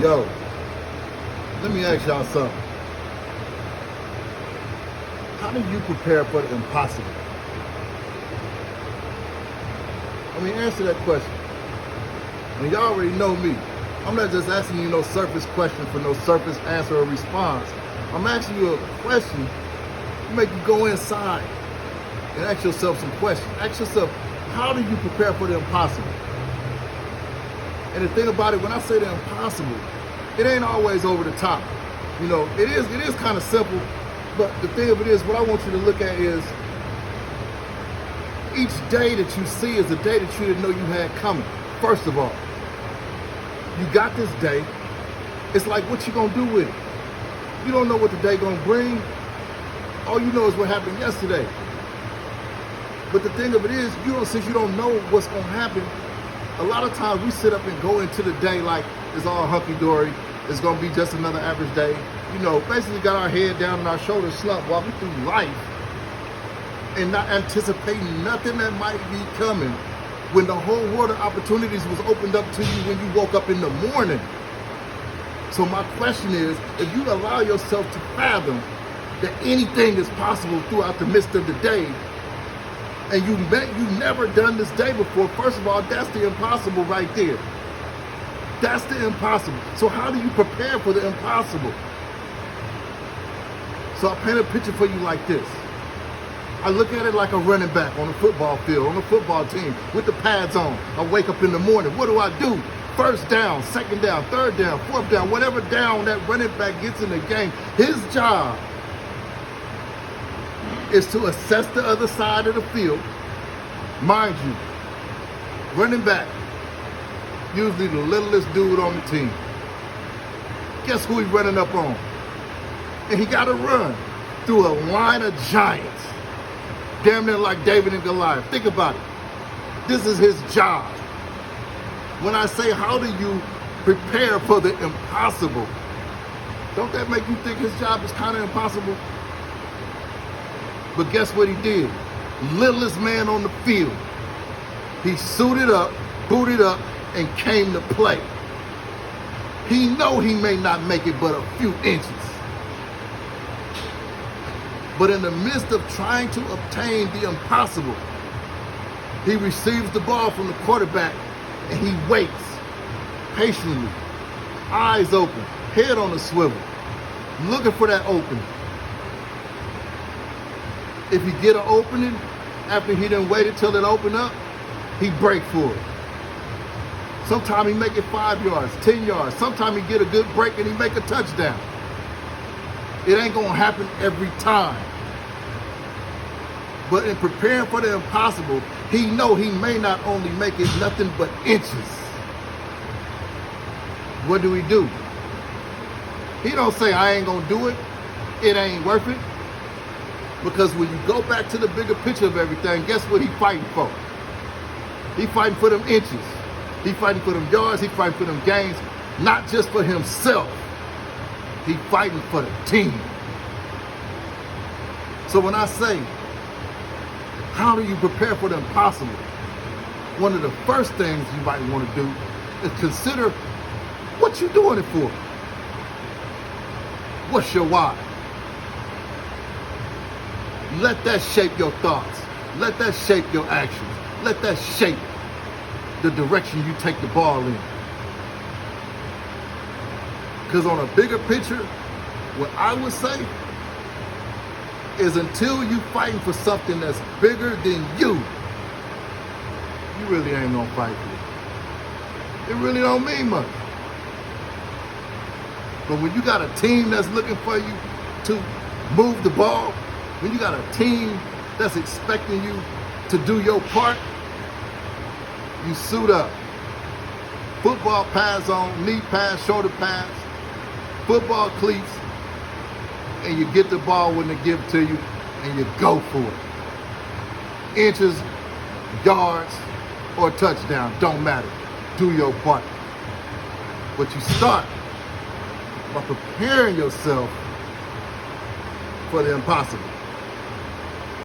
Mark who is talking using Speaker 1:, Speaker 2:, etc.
Speaker 1: Yo, let me ask y'all something. How do you prepare for the impossible? I mean, answer that question. I mean, y'all already know me. I'm not just asking you no surface question for no surface answer or response. I'm asking you a question to make you go inside and ask yourself some questions. Ask yourself, how do you prepare for the impossible? And the thing about it, when I say the impossible, it ain't always over the top. You know, it is kind of simple, but the thing of it is, what I want you to look at is each day that you see is a day that you didn't know you had coming. First of all, you got this day. It's like, what you gonna do with it? You don't know what the day gonna bring. All you know is what happened yesterday. But the thing of it is, since you don't know what's gonna happen, a lot of times we sit up and go into the day like it's all hunky-dory. It's gonna be just another average day. You know, basically got our head down and our shoulders slumped walking through life and not anticipating nothing that might be coming when the whole world of opportunities was opened up to you when you woke up in the morning. So my question is, if you allow yourself to fathom that anything is possible throughout the midst of the day, and you never done this day before, first of all, that's the impossible right there. That's the impossible. So how do you prepare for the impossible? So I paint a picture for you like this. I look at it like a running back on a football field, on a football team, with the pads on. I wake up in the morning. What do? First down, second down, third down, fourth down, whatever down that running back gets in the game, his job is to assess the other side of the field. Mind you, running back, usually the littlest dude on the team. Guess who he's running up on? And he got to run through a line of giants. Damn near like David and Goliath. Think about it. This is his job. When I say, how do you prepare for the impossible? Don't that make you think his job is kind of impossible? But guess what he did? Littlest man on the field. He suited up, booted up, and came to play. He know he may not make it but a few inches. But in the midst of trying to obtain the impossible, he receives the ball from the quarterback and he waits patiently, eyes open, head on a swivel, looking for that opening. If he get an opening after he done waited till it opened up, he break for it. Sometimes he make it 5 yards, 10 yards. Sometimes he get a good break and he make a touchdown. It ain't gonna happen every time. But in preparing for the impossible, he know he may not only make it nothing but inches. What do? He don't say, I ain't gonna do it. It ain't worth it. Because when you go back to the bigger picture of everything, guess what he fighting for? He fighting for them inches. He fighting for them yards. He fighting for them gains. Not just for himself. He fighting for the team. So when I say, how do you prepare for the impossible? One of the first things you might want to do is consider what you're doing it for. What's your why? Let that shape your thoughts. Let that shape your actions. Let that shape the direction you take the ball in. Because on a bigger picture, what I would say is until you fighting for something that's bigger than you really ain't gonna fight for it. It really don't mean much. But when you got a team that's looking for you to move the ball, when you got a team that's expecting you to do your part, you suit up. Football pads on, knee pads, shoulder pads, football cleats, and you get the ball when they give it to you, and you go for it. Inches, yards, or touchdown, don't matter. Do your part. But you start by preparing yourself for the impossible.